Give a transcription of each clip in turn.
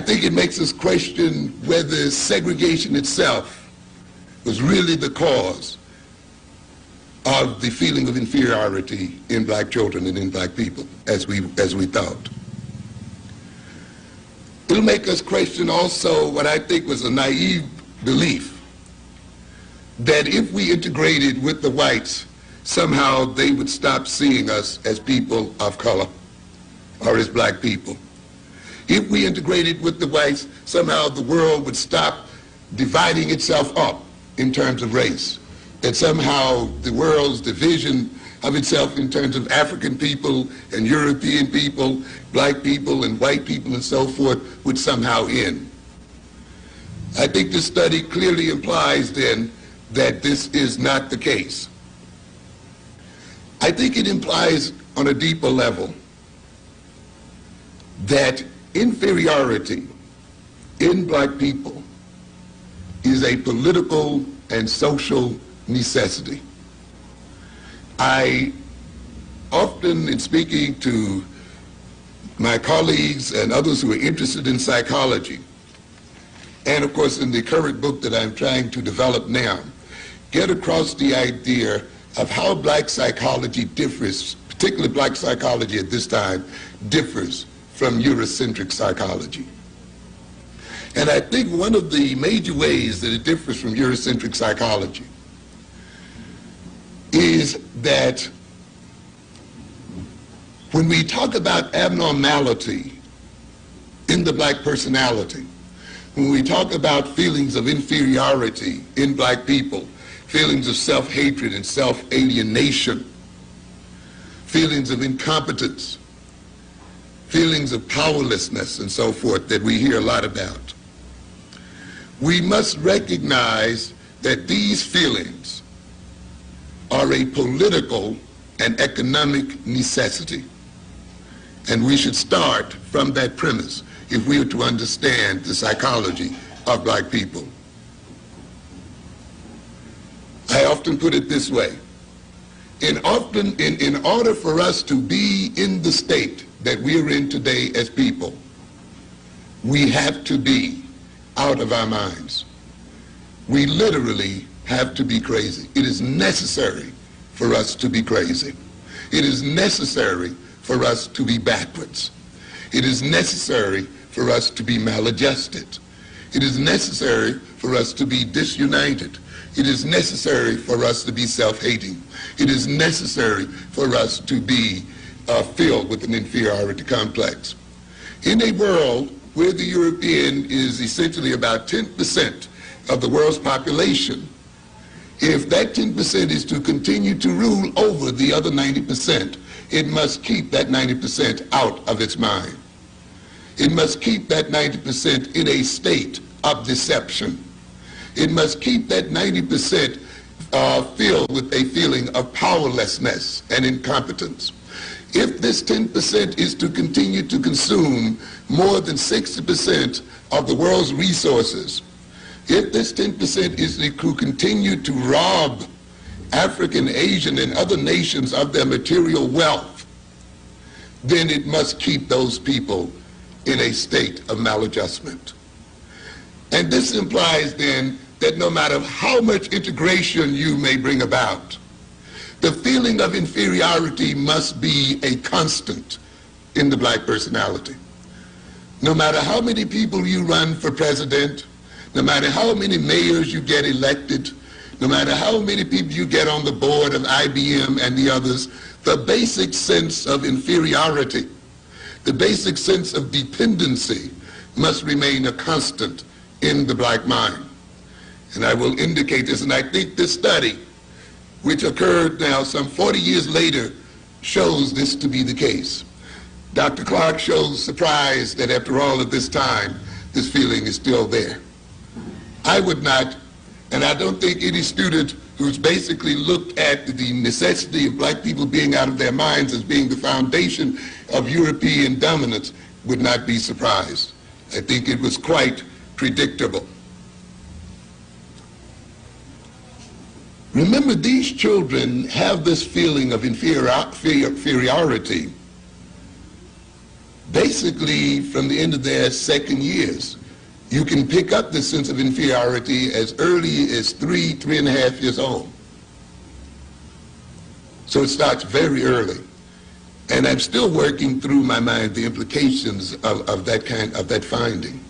think it makes us question whether segregation itself was really the cause of the feeling of inferiority in black children and in black people, as we thought. It'll make us question also what I think was a naive belief, that if we integrated with the whites, somehow they would stop seeing us as people of color or as black people. If we integrated with the whites, somehow the world would stop dividing itself up in terms of race, that somehow the world's division of itself in terms of African people and European people, black people and white people and so forth would somehow end. I think this study clearly implies then that this is not the case. I think it implies on a deeper level that inferiority in black people is a political and social necessity. I often, in speaking to my colleagues and others who are interested in psychology, and of course in the current book that I'm trying to develop now, get across the idea of how black psychology differs, particularly black psychology at this time, differs from Eurocentric psychology. And I think one of the major ways that it differs from Eurocentric psychology is that when we talk about abnormality in the black personality, when we talk about feelings of inferiority in black people, feelings of self-hatred and self-alienation, feelings of incompetence, feelings of powerlessness and so forth that we hear a lot about, we must recognize that these feelings are a political and economic necessity. And we should start from that premise if we are to understand the psychology of black people. I often put it this way. In order for us to be in the state that we are in today as people, we have to be out of our minds. We literally have to be crazy. It is necessary for us to be crazy. It is necessary for us to be backwards. It is necessary for us to be maladjusted. It is necessary for us to be disunited. It is necessary for us to be self-hating. It is necessary for us to be filled with an inferiority complex. In a world where the European is essentially about 10% of the world's population, if that 10% is to continue to rule over the other 90%, it must keep that 90% out of its mind. It must keep that 90% in a state of deception. It must keep that 90% filled with a feeling of powerlessness and incompetence. If this 10% is to continue to consume more than 60% of the world's resources, if this 10% is to continue to rob African, Asian, and other nations of their material wealth, then it must keep those people in a state of maladjustment. And this implies then that no matter how much integration you may bring about, the feeling of inferiority must be a constant in the black personality. No matter how many people you run for president, no matter how many mayors you get elected, no matter how many people you get on the board of IBM and the others, the basic sense of inferiority, the basic sense of dependency must remain a constant in the black mind. And I will indicate this, and I think this study, which occurred now some 40 years later, shows this to be the case. Dr. Clark shows surprise that after all of this time, this feeling is still there. I would not, and I don't think any student who's basically looked at the necessity of black people being out of their minds as being the foundation of European dominance would not be surprised. I think it was quite predictable. Remember, these children have this feeling of inferiority basically from the end of their second years. You can pick up this sense of inferiority as early as 3.5 years old. So it starts very early. And I'm still working through my mind the implications of that finding.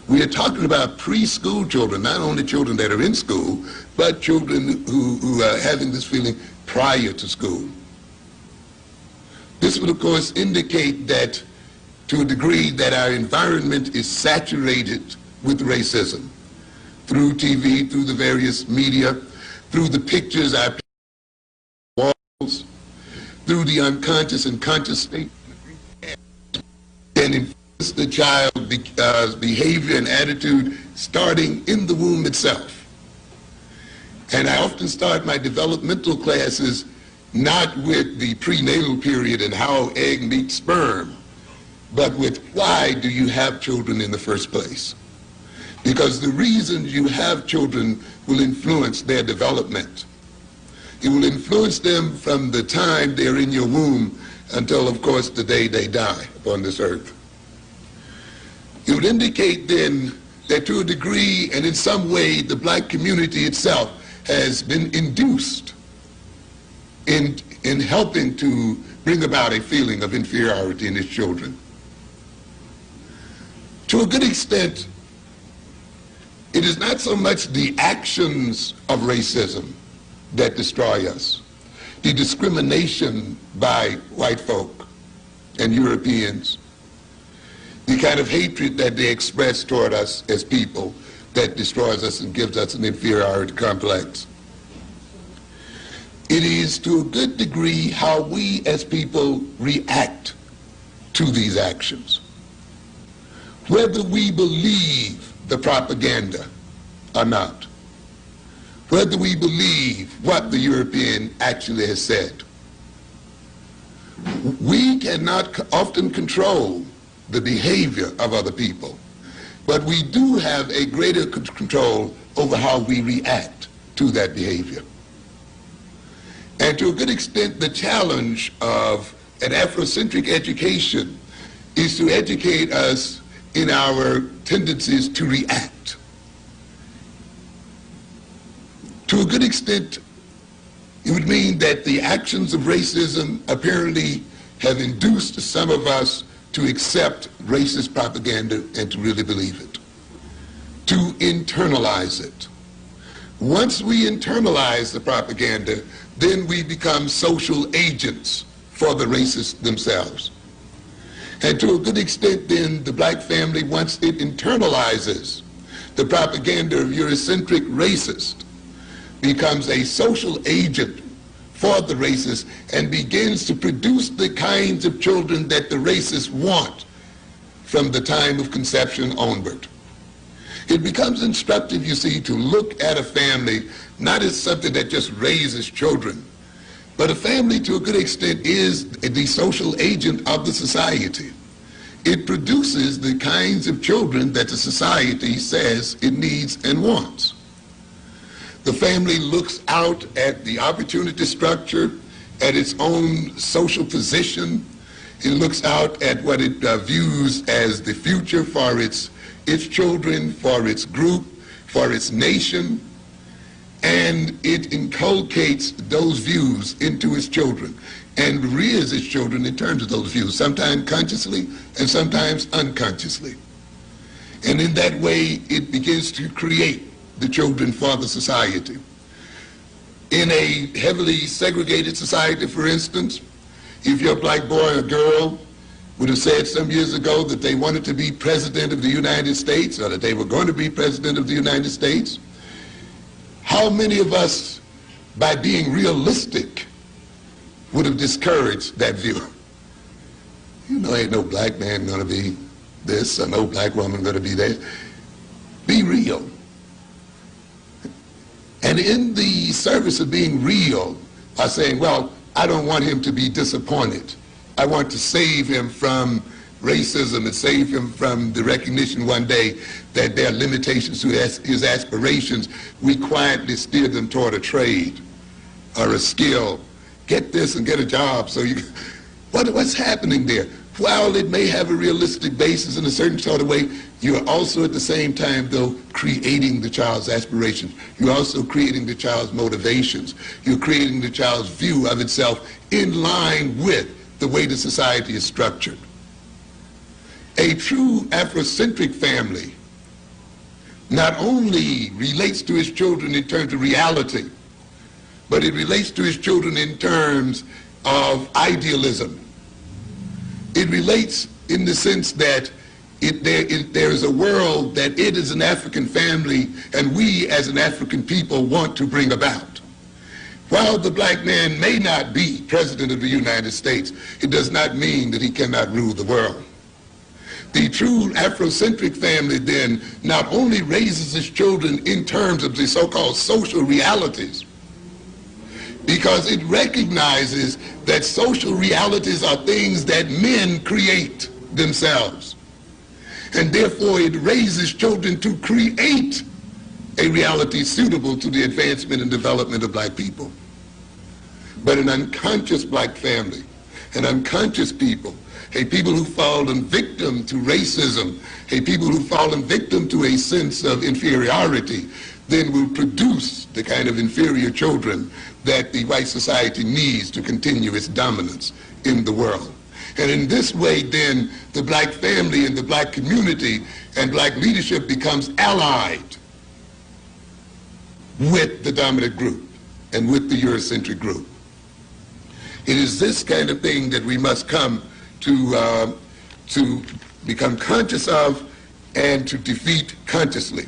We are talking about preschool children, not only children that are in school, but children who are having this feeling prior to school. This would, of course, indicate that, to a degree, that our environment is saturated with racism through TV, through the various media, through the pictures our walls, through the unconscious and conscious state, and influence the child's behavior and attitude starting in the womb itself. And I often start my developmental classes not with the prenatal period and how egg meets sperm, but with why do you have children in the first place? Because the reasons you have children will influence their development. It will influence them from the time they're in your womb until, of course, the day they die upon this earth. It would indicate then that, to a degree and in some way, the black community itself has been induced in helping to bring about a feeling of inferiority in its children. To a good extent, it is not so much the actions of racism that destroy us. The discrimination by white folk and Europeans, the kind of hatred that they express toward us as people that destroys us and gives us an inferiority complex. It is, to a good degree, how we as people react to these actions. Whether we believe the propaganda or not, whether we believe what the European actually has said. We cannot often control the behavior of other people, but we do have a greater control over how we react to that behavior. And to a good extent, the challenge of an Afrocentric education is to educate us in our tendencies to react. To a good extent, it would mean that the actions of racism apparently have induced some of us to accept racist propaganda and to really believe it, to internalize it. Once we internalize the propaganda, then we become social agents for the racists themselves. And to a good extent, then, the black family, once it internalizes the propaganda of Eurocentric racist, becomes a social agent for the racists and begins to produce the kinds of children that the racists want from the time of conception onward. It becomes instructive, you see, to look at a family not as something that just raises children, but a family, to a good extent, is the social agent of the society. It produces the kinds of children that the society says it needs and wants. The family looks out at the opportunity structure, at its own social position. It looks out at what it views as the future for its children, for its group, for its nation, and it inculcates those views into its children and rears its children in terms of those views, sometimes consciously and sometimes unconsciously. And in that way, it begins to create the children for the society. In a heavily segregated society, for instance, if your black boy or girl would have said some years ago that they wanted to be president of the United States or that they were going to be president of the United States, how many of us, by being realistic, would have discouraged that view? You know, ain't no black man going to be this or no black woman going to be that. Be real. And in the service of being real, by saying, well, I don't want him to be disappointed. I want to save him from racism and save him from the recognition one day that there are limitations to his aspirations. We quietly steer them toward a trade or a skill. Get this and get a job. So what's happening there? while it may have a realistic basis in a certain sort of way, you're also at the same time, though, creating the child's aspirations. You're also creating the child's motivations. You're creating the child's view of itself in line with the way the society is structured. A true Afrocentric family not only relates to its children in terms of reality, but it relates to its children in terms of idealism. It relates in the sense that there is a world that it as an African family and we as an African people want to bring about. While the black man may not be president of the United States, it does not mean that he cannot rule the world. The true Afrocentric family then not only raises its children in terms of the so-called social realities, because it recognizes that social realities are things that men create themselves. And therefore it raises children to create a reality suitable to the advancement and development of black people. But an unconscious black family, an unconscious people, a people who fallen victim to racism, a people who fallen victim to a sense of inferiority, then will produce the kind of inferior children that the white society needs to continue its dominance in the world. And in this way, then, the black family and the black community and black leadership becomes allied with the dominant group and with the Eurocentric group. It is this kind of thing that we must come to become conscious of and to defeat consciously.